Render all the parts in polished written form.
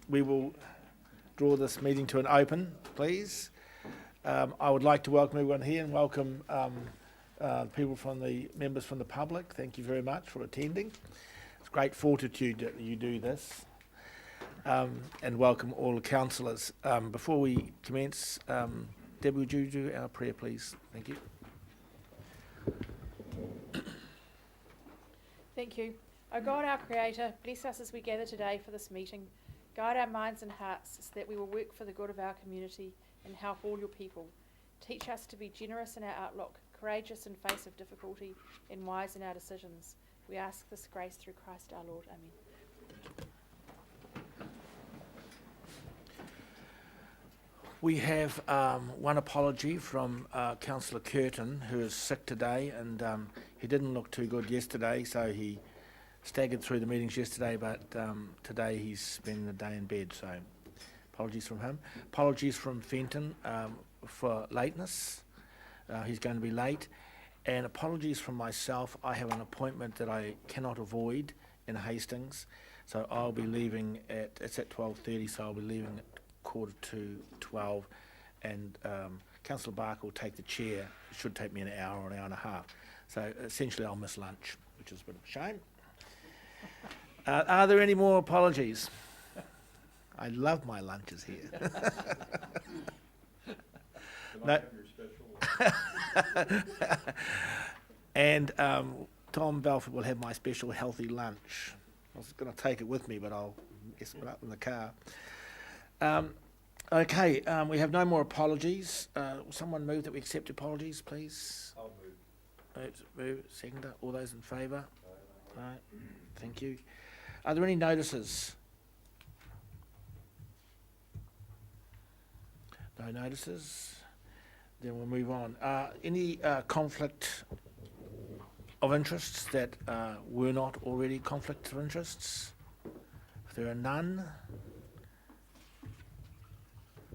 we will draw this meeting to an open, please. I would like to welcome everyone here and welcome people from the members from the public. Thank you very much for attending. It's great fortitude that you do this. And welcome all the councillors. Before we commence, Debbie, would you do our prayer, please? Thank you. Thank you. O God, our Creator, bless us as we gather today for this meeting. Guide our minds and hearts so that we will work for the good of our community and help all your people. Teach us to be generous in our outlook, courageous in face of difficulty, and wise in our decisions. We ask this grace through Christ our Lord. Amen. We have one apology from Councillor Curtin, who is sick today, and he didn't look too good yesterday, so he staggered through the meetings yesterday, but today he's spending the day in bed, so apologies from him. Apologies from Fenton for lateness. He's going to be late. And apologies from myself. I have an appointment that I cannot avoid in Hastings, so I'll be leaving it's at 12:30, so I'll be leaving at 11:45, and Councillor Barker will take the chair. It should take me an hour or an hour and a half. So essentially I'll miss lunch, which is a bit of a shame. Are there any more apologies? I love my lunches here. No. And Tom Belford will have my special healthy lunch. I was going to take it with me, but I'll guess it up in the car. Okay, we have no more apologies. Someone move that we accept apologies, please. I'll move. Move. Seconder. All those in favour? No. Thank you. Are there any notices? No notices. Then we'll move on. Any conflict of interests that were not already conflicts of interests? If there are none,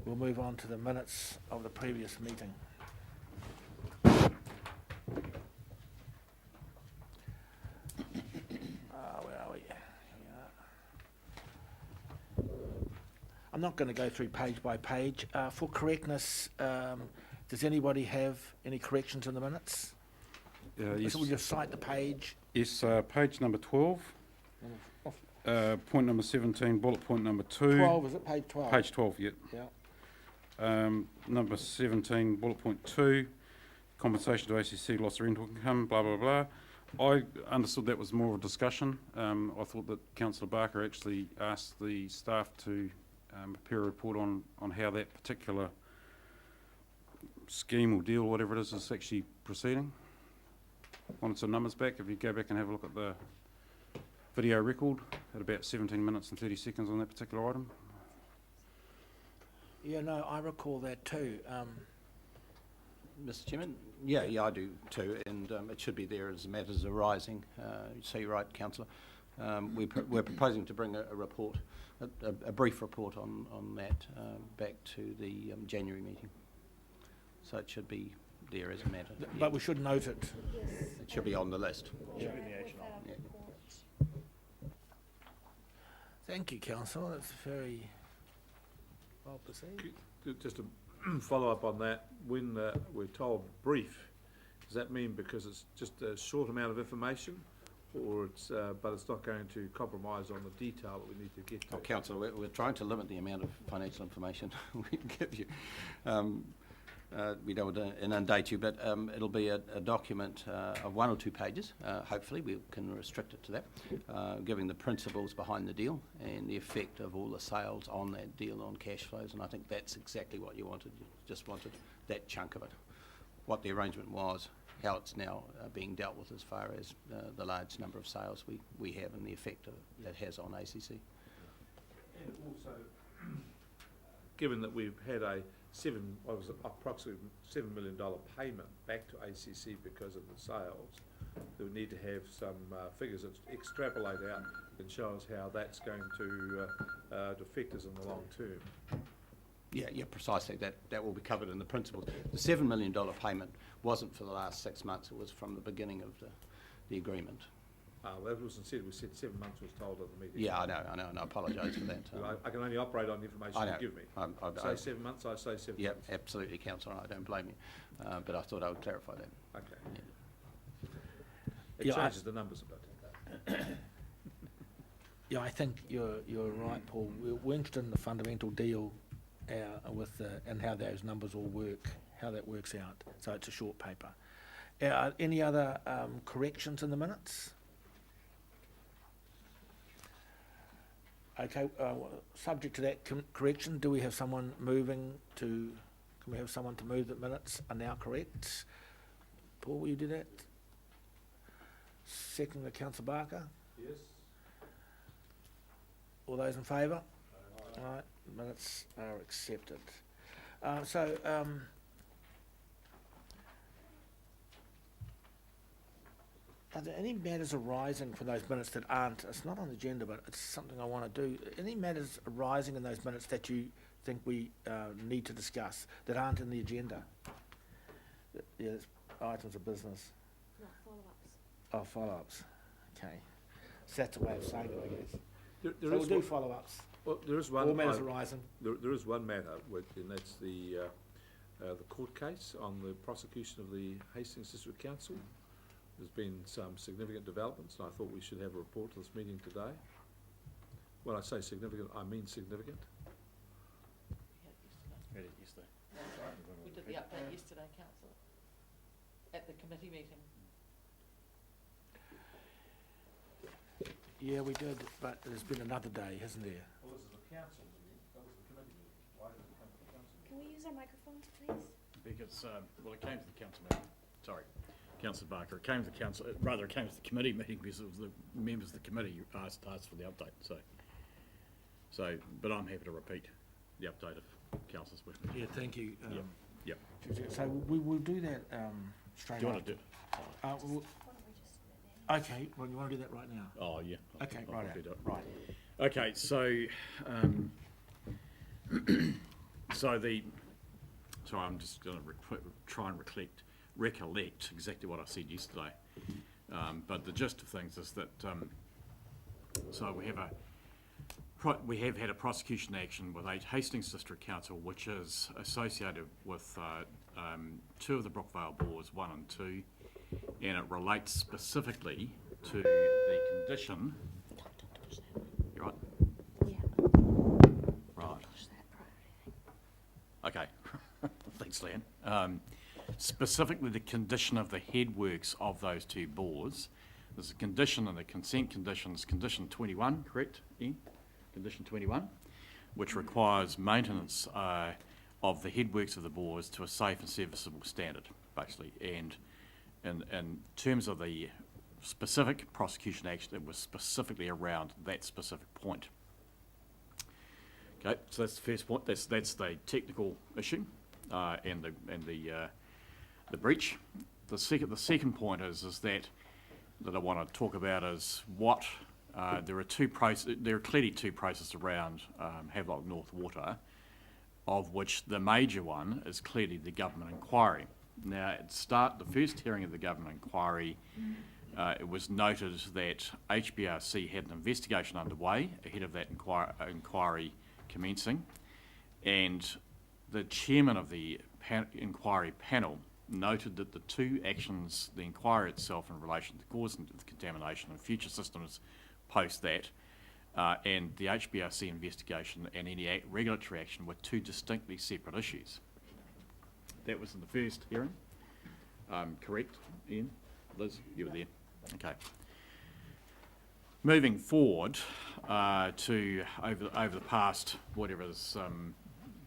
we'll move on to the minutes of the previous meeting. Where are we? Here we are. I'm not going to go through page by page. For correctness, does anybody have any corrections in the minutes? Yes. So we'll just cite the page. Yes, page number 12, point number 17, bullet point number 2. 12, is it? Page 12? Page 12, yeah. Number 17, bullet point 2, compensation to ACC, loss of rental income, blah, blah, blah. I understood that was more of a discussion. I thought that Councillor Barker actually asked the staff to prepare a report on how that particular scheme or deal, whatever it is actually proceeding. Wanted some numbers back. If you go back and have a look at the video record at about 17 minutes and 30 seconds on that particular item. Yeah, no, I recall that too. Mr. Chairman, yeah, I do too, and it should be there as matters arising. So you're right, Councillor. We're proposing to bring a report, a brief report on that back to the January meeting. So it should be there as a matter. But we should note it. Yes. It should be on the list. Should be in the action item. Yeah. Thank you, Councillor. That's very well perceived. Just to follow up on that, when we're told brief, does that mean because it's just a short amount of information, or it's but it's not going to compromise on the detail that we need to get to? Oh, Councillor, we're trying to limit the amount of financial information we can give you. We don't want to inundate you, but it'll be a document of 1 or 2 pages. Hopefully we can restrict it to that, giving the principles behind the deal and the effect of all the sales on that deal on cash flows, and I think that's exactly what you wanted. You just wanted that chunk of it, what the arrangement was, how it's now being dealt with as far as the large number of sales we have and the effect that has on ACC. And also, given that we've had approximately $7 million payment back to ACC because of the sales, that we need to have some figures that extrapolate out and show us how that's going to affect us in the long term. Yeah, precisely. That will be covered in the principles. The $7 million payment wasn't for the last 6 months. It was from the beginning of the agreement. Well, that wasn't said. We said 7 months was told at the meeting. Yeah, I know, and I apologise for that. I can only operate on the information I you know. give me. Say 7 months, I say 7 Yep, months. absolutely, councillor, I don't blame you. But I thought I would clarify that. Okay. Yeah. It Yeah, changes the numbers a bit. Yeah, I think you're right, Paul. We're interested in the fundamental deal with and how those numbers all work, how that works out. So it's a short paper. Any other corrections in the minutes? Okay, subject to that correction, do we have someone moving to, can we have someone to move that minutes are now correct? Paul, will you do that? Second to Councillor Barker. Yes. All those in favour? All right, minutes are accepted. Are there any matters arising from those minutes that aren't, it's not on the agenda, but it's something I want to do. Any matters arising in those minutes that you think we need to discuss that aren't in the agenda? Yeah, it's items of business. No, follow-ups. Oh, follow-ups. Okay. So that's a way of saying it, I guess. There So we'll is do one, follow-ups. well, there is one. All matters arising. There is one matter, and that's the court case on the prosecution of the Hastings District Council. There's been some significant developments, and I thought we should have a report to this meeting today. When I say significant, I mean significant. Read it yesterday. We did the update yesterday, councillor, at the committee meeting. Yeah, we did, but there's been another day, hasn't there? Well, this is the council meeting, that was the committee meeting. Why did it come to the council meeting? Can we use our microphones, please? Because, well, it came to the council meeting, sorry, Councillor Barker, it came to the council, rather it came to the committee meeting because it was the members of the committee who asked for the update, so, but I'm happy to repeat the update if councillors wish me. Yeah, thank you. Yep. So we will do that straight Do you want after. to do? We'll- Why don't we just do it now? okay, well, you want to do that right now? Oh, yeah. Okay, I'll right. happily do it. Right. Okay, so, sorry, I'm just going to try and recollect exactly what I said yesterday. But the gist of things is that, so we have had a prosecution action with Hastings District Council, which is associated with two of the Brookvale boards, 1 and 2, and it relates specifically to the condition. Don't touch that. You right? Yeah. Right. Touch that. Okay. Thanks, Leanne. Specifically, the condition of the headworks of those two boards. There's a condition in the consent conditions, condition 21, correct, Ian? Condition 21, which requires maintenance of the headworks of the boards to a safe and serviceable standard, basically. And in terms of the specific prosecution action, it was specifically around that specific point. Okay, so that's the first point. That's the technical issue and the breach. The second point is that I want to talk about is what there are clearly two processes around Havelock North Water, of which the major one is clearly the government inquiry. Now, at the first hearing of the government inquiry, it was noted that HBRC had an investigation underway ahead of that inquiry commencing, and the chairman of the inquiry panel noted that the two actions, the inquiry itself in relation to the cause of the contamination and future systems post that, and the HBRC investigation and any regulatory action were two distinctly separate issues. That was in the first hearing. Correct, Ian? Liz, you were there. Okay. Moving forward to over the past, whatever it is,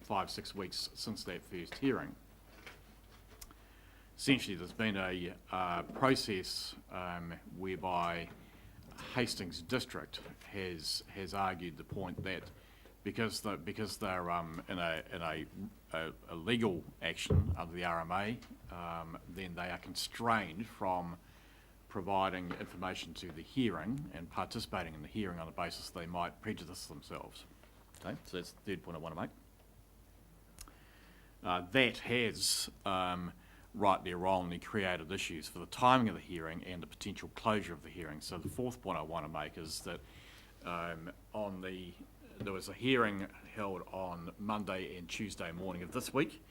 5-6 weeks since that first hearing, essentially there's been a process whereby Hastings District has argued the point that because they're in a legal action under the RMA, then they are constrained from providing information to the hearing and participating in the hearing on the basis they might prejudice themselves. Okay, so that's the third point I want to make. That has rightly or wrongly created issues for the timing of the hearing and the potential closure of the hearing. So the fourth point I want to make is that there was a hearing held on Monday and Tuesday morning of this week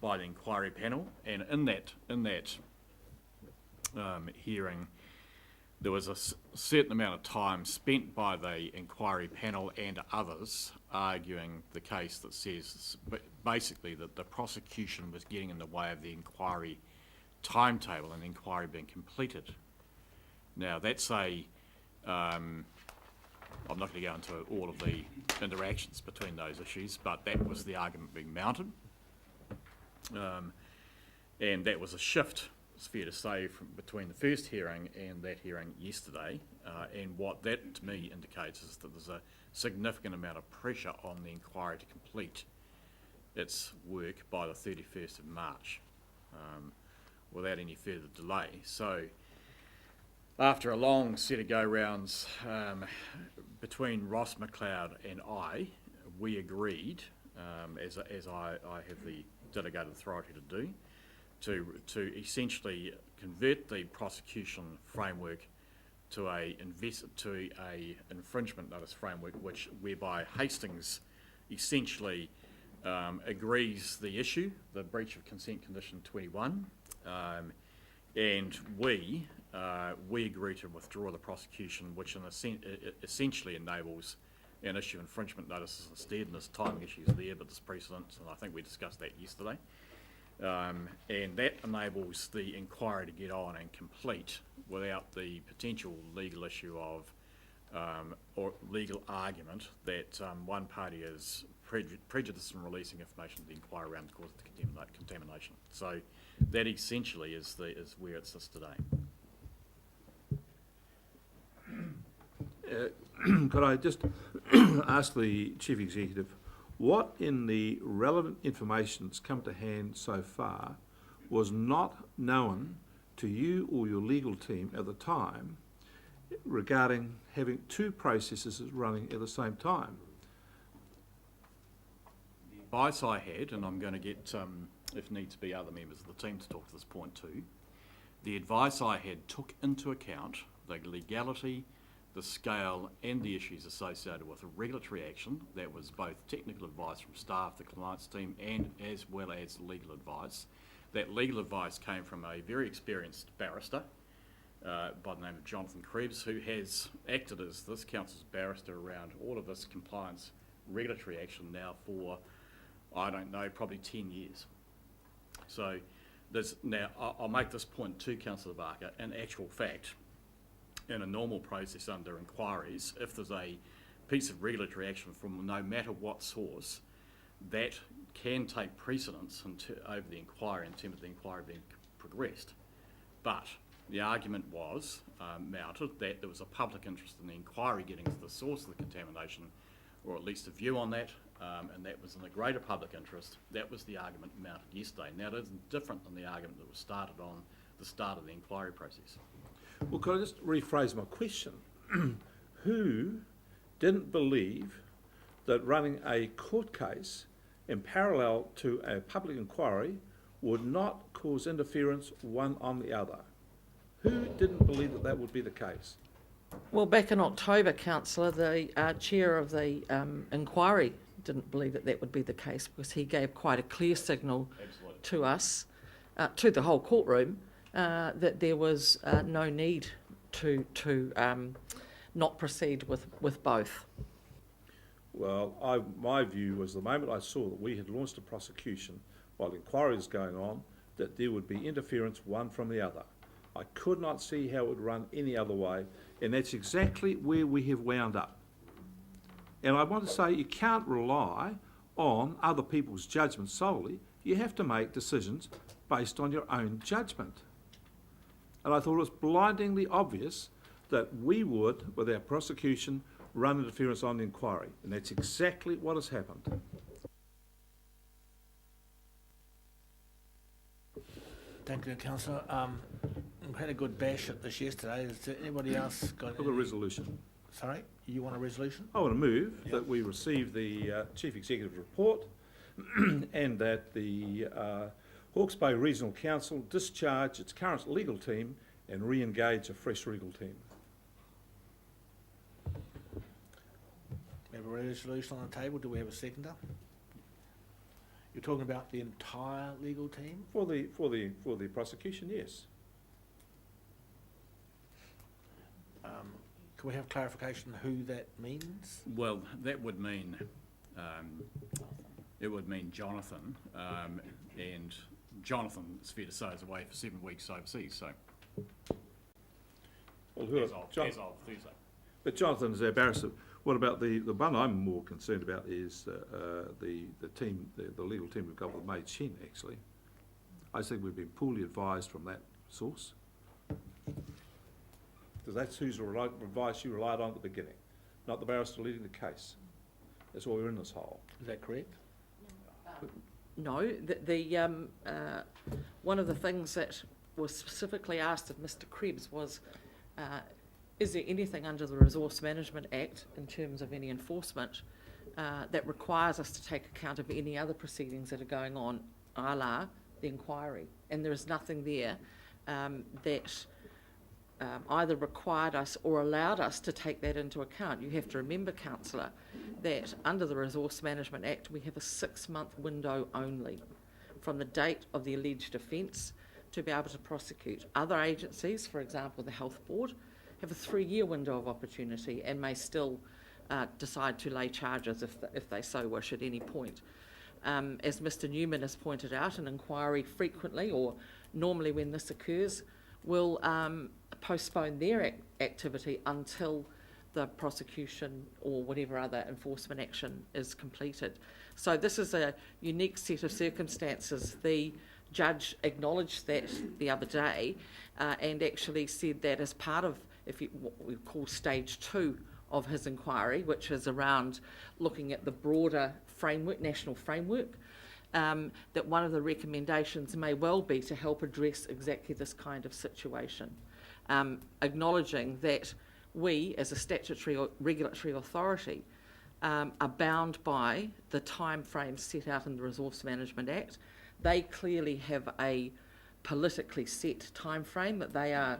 by the inquiry panel, and in that hearing, there was a certain amount of time spent by the inquiry panel and others arguing the case that says basically that the prosecution was getting in the way of the inquiry timetable and the inquiry being completed. Now, that's I'm not going to go into all of the interactions between those issues, but that was the argument being mounted. And that was a shift, it's fair to say, from between the first hearing and that hearing yesterday. And what that to me indicates is that there's a significant amount of pressure on the inquiry to complete its work by the 31st of March without any further delay. So after a long set of go-rounds between Ross McLeod and I, we agreed, as I have the delegated authority to do, to essentially convert the prosecution framework to a infringement notice framework, whereby Hastings essentially agrees the issue, the breach of consent condition 21, and we agree to withdraw the prosecution, which essentially enables an issue infringement notices instead, and there's timing issues there, but there's precedents, and I think we discussed that yesterday. And that enables the inquiry to get on and complete without the potential legal issue of or legal argument that one party is prejudiced in releasing information to the inquiry around the cause of the contamination. So that essentially is where it sits today. Could I just ask the Chief Executive, what in the relevant information that's come to hand so far was not known to you or your legal team at the time regarding having two processes running at the same time? The advice I had, and I'm going to get, if needs be, other members of the team to talk to this point too, the advice I had took into account the legality, the scale and the issues associated with a regulatory action. That was both technical advice from staff, the compliance team, and as well as legal advice. That legal advice came from a very experienced barrister by the name of Jonathan Krebs, who has acted as this council's barrister around all of this compliance regulatory action now for, I don't know, probably 10 years. So now I'll make this point too, Councillor Barker. In actual fact, in a normal process under inquiries, if there's a piece of regulatory action from no matter what source, that can take precedence over the inquiry in terms of the inquiry being progressed. But the argument was mounted that there was a public interest in the inquiry getting to the source of the contamination, or at least a view on that, and that was in the greater public interest. That was the argument mounted yesterday. Now, that isn't different than the argument that was started on the start of the inquiry process. Well, could I just rephrase my question? Who didn't believe that running a court case in parallel to a public inquiry would not cause interference one on the other? Who didn't believe that that would be the case? Well, back in October, Councillor, the chair of the inquiry didn't believe that that would be the case, because he gave quite a clear signal to us, to the whole courtroom, that there was no need to not proceed with both. Well, my view was the moment I saw that we had launched a prosecution while the inquiry was going on, that there would be interference one from the other. I could not see how it would run any other way, and that's exactly where we have wound up. And I want to say you can't rely on other people's judgment solely. You have to make decisions based on your own judgment. And I thought it was blindingly obvious that we would, with our prosecution, run interference on the inquiry, and that's exactly what has happened. Thank you, Councillor. We had a good bash at this yesterday. Is there anybody else got For the resolution. Sorry, you want a resolution? I want to move that we receive the Chief Executive's report and that the Hawke's Bay Regional Council discharge its current legal team and re-engage a fresh legal team. We have a resolution on the table. Do we have a seconder? You're talking about the entire legal team? For the prosecution, yes. Can we have clarification who that means? Well, that would mean, it would mean Jonathan, and Jonathan, it's fair to say, is away for 7 weeks overseas, so. Well, who As are, of Jon- Thursday. but Jonathan is our barrister. What about the one I'm more concerned about is the team, the legal team we've got with May Chen, actually. I think we've been poorly advised from that source. Because that's whose advice you relied on at the beginning, not the barrister leading the case. That's why we're in this hole. Is that correct? No, one of the things that was specifically asked of Mr. Krebs was, is there anything under the Resource Management Act in terms of any enforcement that requires us to take account of any other proceedings that are going on, a la the inquiry? And there is nothing there that either required us or allowed us to take that into account. You have to remember, councillor, that under the Resource Management Act we have a 6-month window only from the date of the alleged offence to be able to prosecute. Other agencies, for example the Health Board, have a 3-year window of opportunity and may still decide to lay charges if they so wish at any point. As Mr. Newman has pointed out, an inquiry frequently, or normally when this occurs, will postpone their activity until the prosecution or whatever other enforcement action is completed. So this is a unique set of circumstances. The judge acknowledged that the other day and actually said that as part of what we call stage 2 of his inquiry, which is around looking at the broader framework, national framework, that one of the recommendations may well be to help address exactly this kind of situation, acknowledging that we, as a statutory or regulatory authority, are bound by the time frames set out in the Resource Management Act. They clearly have a politically set time frame that they are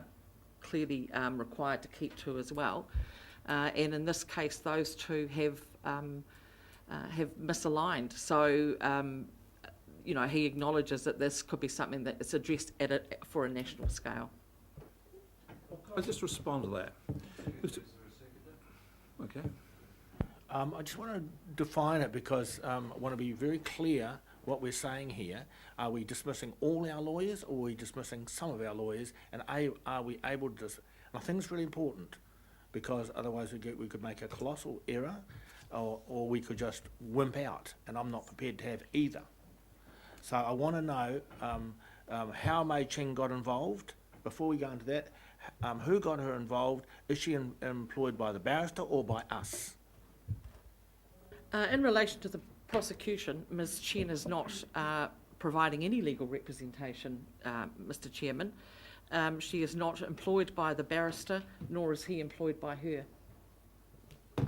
clearly required to keep to as well. And in this case, those two have misaligned. So, you know, he acknowledges that this could be something that is addressed for a national scale. Can I just respond to that? Okay. I just want to define it because I want to be very clear what we're saying here. Are we dismissing all our lawyers, or are we dismissing some of our lawyers? And are we able to? And I think it's really important, because otherwise we could make a colossal error, or we could just wimp out. And I'm not prepared to have either. So I want to know how Mei Ching got involved. Before we go into that, who got her involved? Is she employed by the barrister or by us? In relation to the prosecution, Ms. Chen is not providing any legal representation, Mr. Chairman. She is not employed by the barrister, nor is he employed by her.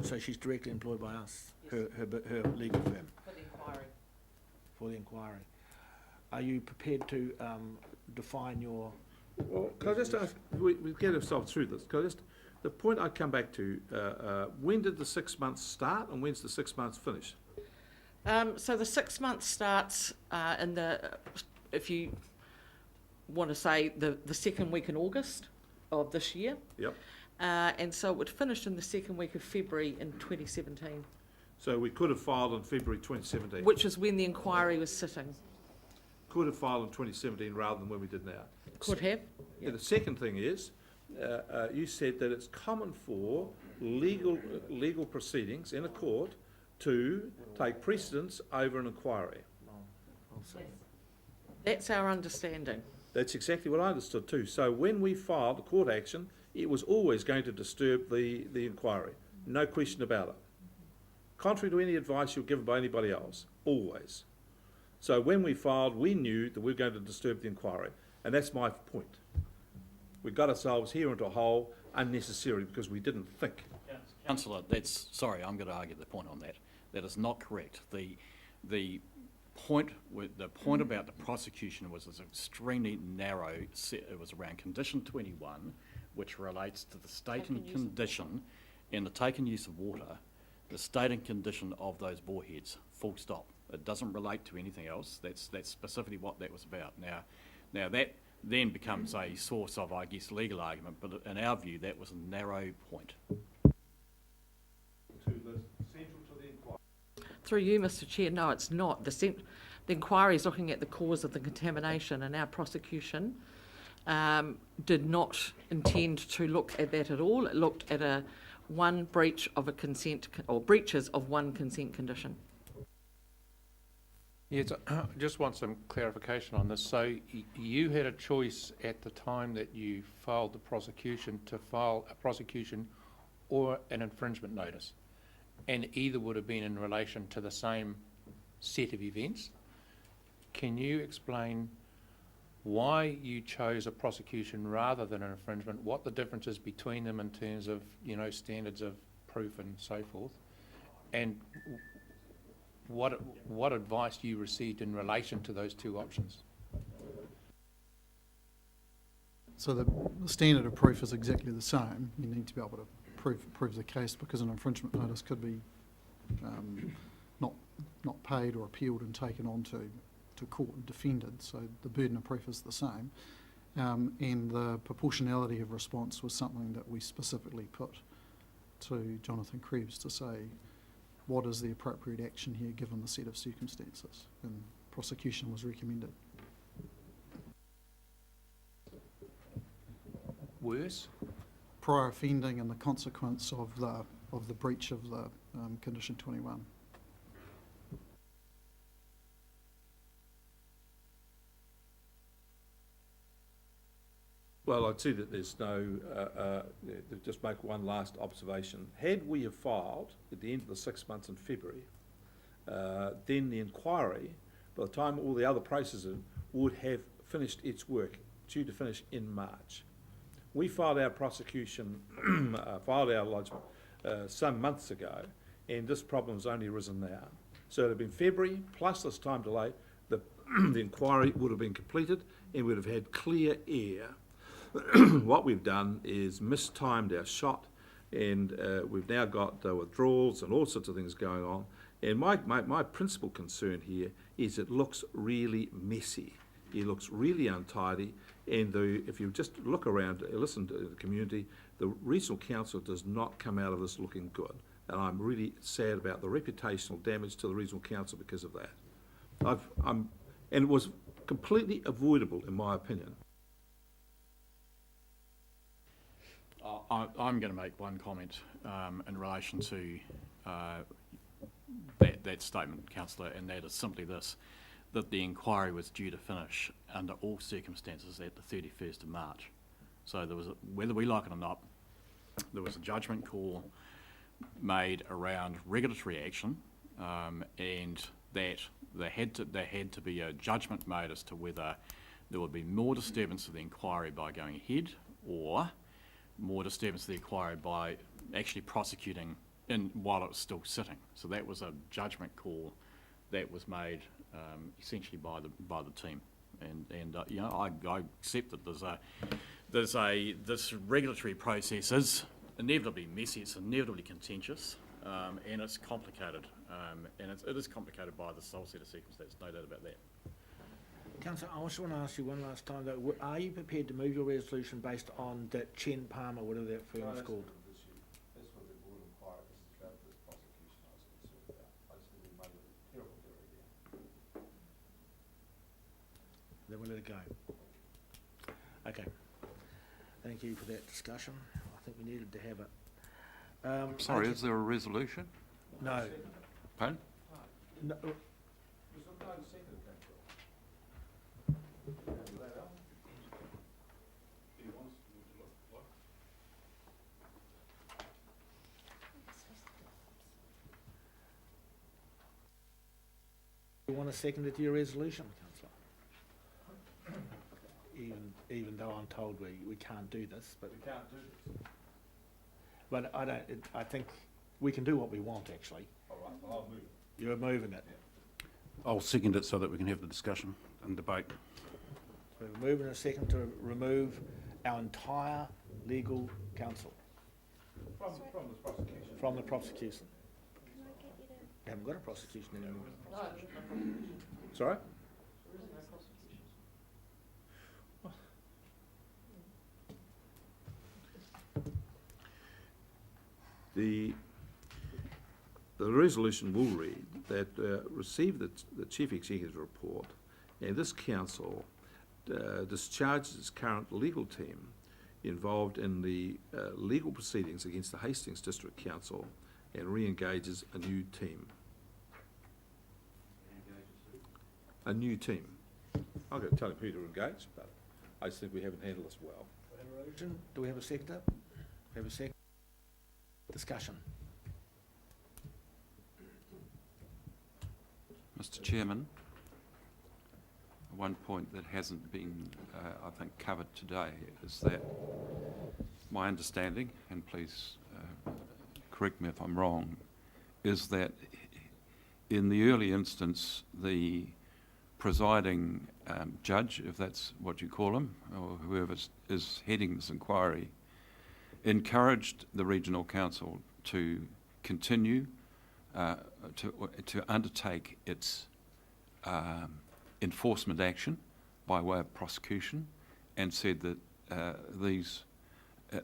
So she's directly employed by us, her legal firm. For the inquiry. For the inquiry. Are you prepared to define your... Well, can I just ask, we get ourselves through this. Can I just, the point I come back to, when did the 6 months start and when's the 6 months finish? So the 6 months starts in the, if you want to say, the second week in August of this year. Yep. And so it would finish in the second week of February in 2017. So we could have filed in February 2017. Which is when the inquiry was sitting. Could have filed in 2017 rather than when we did now. Could have. Yeah, the second thing is, you said that it's common for legal proceedings in a court to take precedence over an inquiry. That's our understanding. That's exactly what I understood too. So when we filed the court action, it was always going to disturb the inquiry. No question about it. Contrary to any advice you're given by anybody else. Always. So when we filed, we knew that we were going to disturb the inquiry. And that's my point. We got ourselves here into a hole unnecessarily because we didn't think. Councillor, sorry, I'm going to argue the point on that. That is not correct. The the point about the prosecution was it's extremely narrow. It was around condition 21, which relates to the state and condition and the taken use of water, the state and condition of those boreheads, full stop. It doesn't relate to anything else. That's specifically what that was about. Now that then becomes a source of, I guess, legal argument, but in our view, that was a narrow point. Through you, Mr Chair, no, it's not. The inquiry is looking at the cause of the contamination, and our prosecution did not intend to look at that at all. It looked at one breach of a consent, or breaches of one consent condition. Yes, just want some clarification on this. So you had a choice at the time that you filed the prosecution to file a prosecution or an infringement notice, and either would have been in relation to the same set of events. Can you explain why you chose a prosecution rather than an infringement, what the difference is between them in terms of, you know, standards of proof and so forth, and what advice you received in relation to those two options? So the standard of proof is exactly the same. You need to be able to prove the case, because an infringement notice could be not paid or appealed and taken on to court and defended. So the burden of proof is the same, and the proportionality of response was something that we specifically put to Jonathan Krebs to say, what is the appropriate action here given the set of circumstances, and prosecution was recommended. Worse? Prior offending and the consequence of the breach of the condition 21. Well, I'd see that there's no, just make one last observation. Had we have filed at the end of the 6 months in February, then the inquiry, by the time all the other processes would have finished its work, due to finish in March. We filed our prosecution, filed our lodgement some months ago, and this problem's only arisen now. So it would have been February, plus this time delay, the inquiry would have been completed, and we'd have had clear air. What we've done is mistimed our shot, and we've now got withdrawals and all sorts of things going on. And my principal concern here is it looks really messy. It looks really untidy, and if you just look around, listen to the community, the regional council does not come out of this looking good. And I'm really sad about the reputational damage to the regional council because of that. And it was completely avoidable, in my opinion. I'm going to make one comment in relation to that statement, Councillor, and that is simply this, that the inquiry was due to finish under all circumstances at the 31st of March. So there was, whether we like it or not, there was a judgment call made around regulatory action, and that there had to be a judgment made as to whether there would be more disturbance of the inquiry by going ahead, or more disturbance of the inquiry by actually prosecuting while it was still sitting. So that was a judgment call that was made essentially by the team, and you know, I accept that this regulatory process is inevitably messy, it's inevitably contentious, and it's complicated, and it is complicated by the sole set of circumstances, no doubt about that. Councillor, I also want to ask you one last time though, are you prepared to move your resolution based on that Chen Palmer, whatever that firm's called? That's what the board inquired, this is about this prosecution I was concerned about. I just think we made a terrible error here. Then we'll let it go. Okay. Thank you for that discussion. I think we needed to have it. Sorry, okay. is there a resolution? No. Pardon? No. You want to second it to your resolution, Councillor? Even though I'm told we can't do this, but We can't do this. but I think we can do what we want actually. All right, well, I'll move it. You're moving it. I'll second it so that we can have the discussion and debate. We have a move and a second to remove our entire legal counsel From the prosecution. from the prosecution. We haven't got a prosecution anymore. Sorry? The resolution will read that receive the Chief Executive report, and this council discharges its current legal team involved in the legal proceedings against the Hastings District Council and re-engages a new team. A new team. I'm going to tell him who to engage, but I just think we haven't handled this well. Do we have a seconder? We have a second. Discussion. Mr. Chairman, one point that hasn't been, I think, covered today is that my understanding, and please correct me if I'm wrong, is that in the early instance, the presiding judge, if that's what you call him, or whoever is heading this inquiry, encouraged the regional council to continue to undertake its enforcement action by way of prosecution, and said that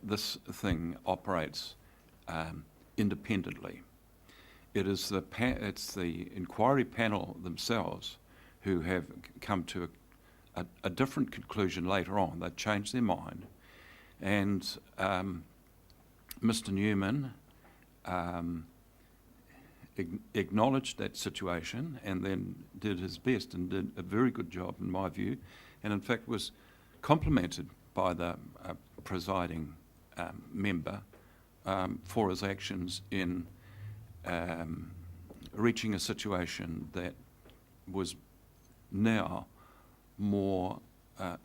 this thing operates independently. It's the inquiry panel themselves who have come to a different conclusion later on. They've changed their mind, and Mr. Newman acknowledged that situation and then did his best and did a very good job, in my view, and in fact was complimented by the presiding member for his actions in reaching a situation that was now more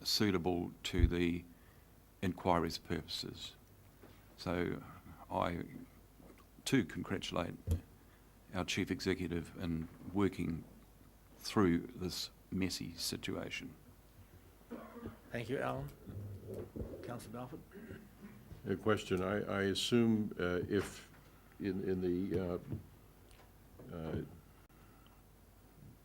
suitable to the inquiry's purposes. So I too congratulate our Chief Executive in working through this messy situation. Thank you, Alan. Councillor Balfour. A question. I assume if in the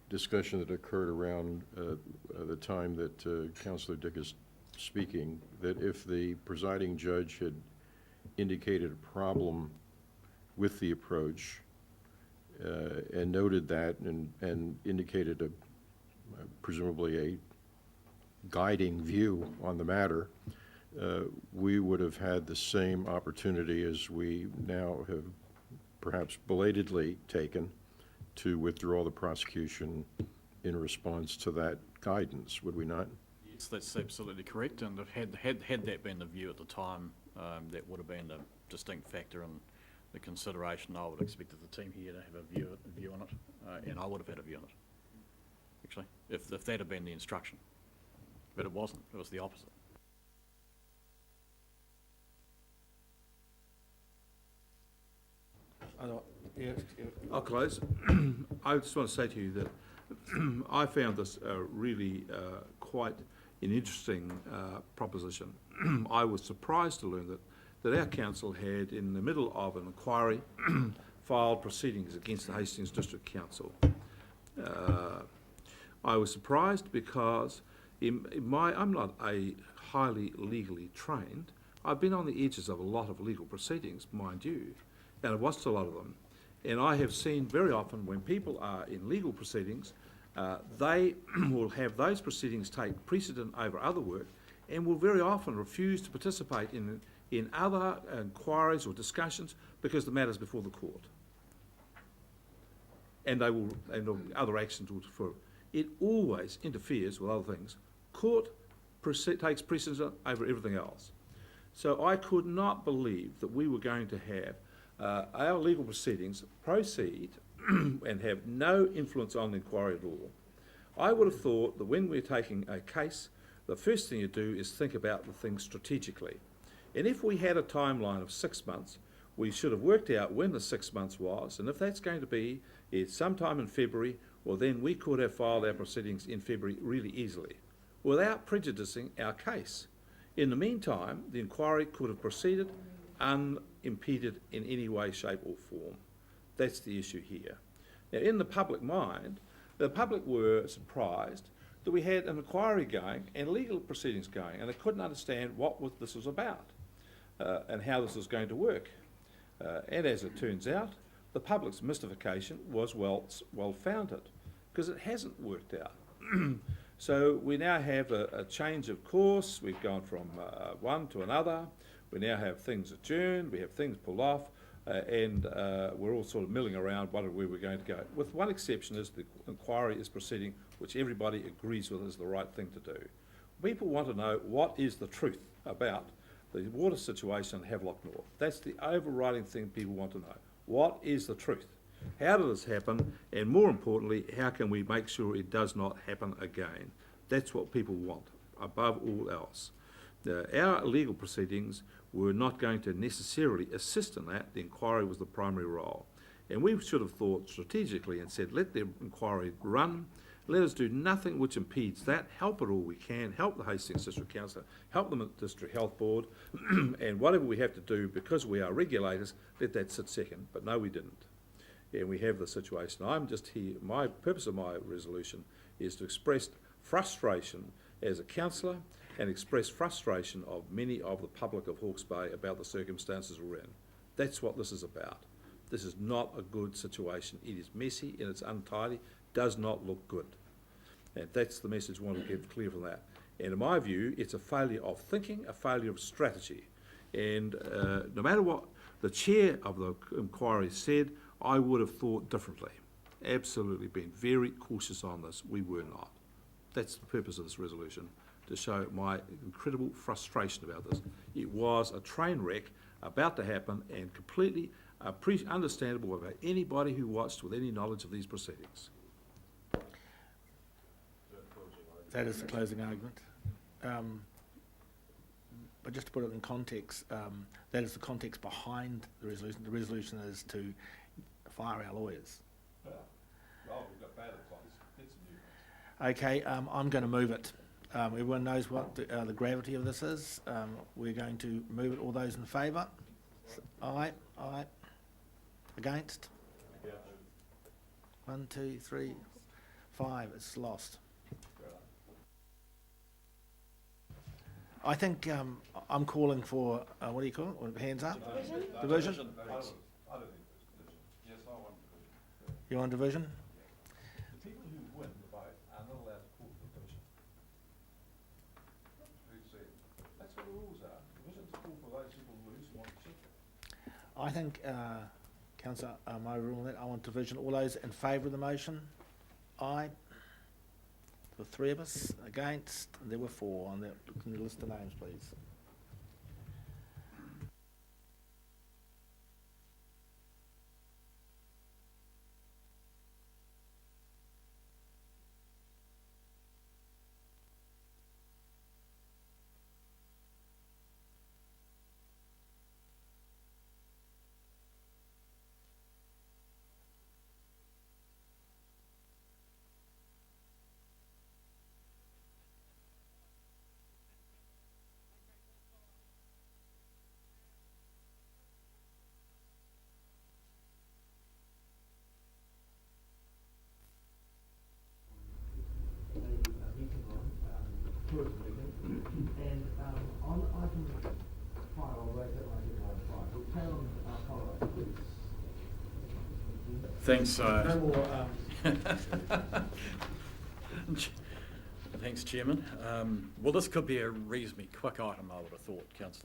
discussion that occurred around the time that Councillor Dick is speaking, that if the presiding judge had indicated a problem with the approach and noted that and indicated presumably a guiding view on the matter, we would have had the same opportunity as we now have perhaps belatedly taken to withdraw the prosecution in response to that guidance, would we not? Yes, that's absolutely correct, and had that been the view at the time, that would have been a distinct factor in the consideration. I would have expected the team here to have a view on it, and I would have had a view on it, actually, if that had been the instruction. But it wasn't, it was the opposite. I'll close. I just want to say to you that I found this really quite an interesting proposition. I was surprised to learn that our council had, in the middle of an inquiry, filed proceedings against the Hastings District Council. I was surprised because I'm not a highly legally trained. I've been on the edges of a lot of legal proceedings, mind you, and I've watched a lot of them. And I have seen very often when people are in legal proceedings, they will have those proceedings take precedent over other work and will very often refuse to participate in other inquiries or discussions because the matter's before the court. And they will, and other actions will, for it always interferes with other things. Court takes precedence over everything else. So I could not believe that we were going to have our legal proceedings proceed and have no influence on the inquiry at all. I would have thought that when we're taking a case, the first thing you do is think about the thing strategically. And if we had a timeline of 6 months, we should have worked out when the 6 months was, and if that's going to be sometime in February, well then we could have filed our proceedings in February really easily, without prejudicing our case. In the meantime, the inquiry could have proceeded unimpeded in any way, shape or form. That's the issue here. Now, in the public mind, the public were surprised that we had an inquiry going and legal proceedings going, and they couldn't understand what this was about and how this was going to work. And as it turns out, the public's mystification was well-founded, because it hasn't worked out. So we now have a change of course. We've gone from one to another. We now have things adjourned, we have things pulled off, and we're all sort of milling around wondering where we're going to go. With one exception, is the inquiry is proceeding, which everybody agrees with is the right thing to do. People want to know what is the truth about the water situation in Havelock North. That's the overriding thing people want to know. What is the truth? How did this happen? And more importantly, how can we make sure it does not happen again? That's what people want, above all else. Our legal proceedings were not going to necessarily assist in that. The inquiry was the primary role. And we should have thought strategically and said, let the inquiry run, let us do nothing which impedes that, help it all we can, help the Hastings District Council, help the District Health Board, and whatever we have to do, because we are regulators, let that sit second. But no, we didn't. And we have the situation. I'm just here, my purpose of my resolution is to express frustration as a councillor and express frustration of many of the public of Hawke's Bay about the circumstances we're in. That's what this is about. This is not a good situation. It is messy and it's untidy, does not look good. And that's the message we want to give clear from that. And in my view, it's a failure of thinking, a failure of strategy. And no matter what the chair of the inquiry said, I would have thought differently. Absolutely been very cautious on this. We were not. That's the purpose of this resolution, to show my incredible frustration about this. It was a train wreck about to happen and completely understandable about anybody who watched with any knowledge of these proceedings. That is the closing argument. But just to put it in context, that is the context behind the resolution. The resolution is to fire our lawyers. Well, we've got bad advice. Get some new ones. Okay, I'm going to move it. Everyone knows what the gravity of this is. We're going to move it. All those in favour? Aye, aye. Against? 1, 2, 3, 5. It's lost. I think I'm calling for, what do you call it? Hands up? Division? Division? I don't think there's division. Yes, I want division. You want division? The people who win the vote are not allowed to call for division. That's what the rules are. Division's call for those people who lose and want to check it. I think, Councillor, my rule on that, I want division. All those in favour of the motion? Aye. The 3 of us against, and there were 4 on that. Can you list the names, please? And on item 5, I'll raise that one again, item 5. We'll carry on following, please. Thanks. No more. Thanks, Chairman. Well, this could be a reasonably quick item, I would have thought, Councillor.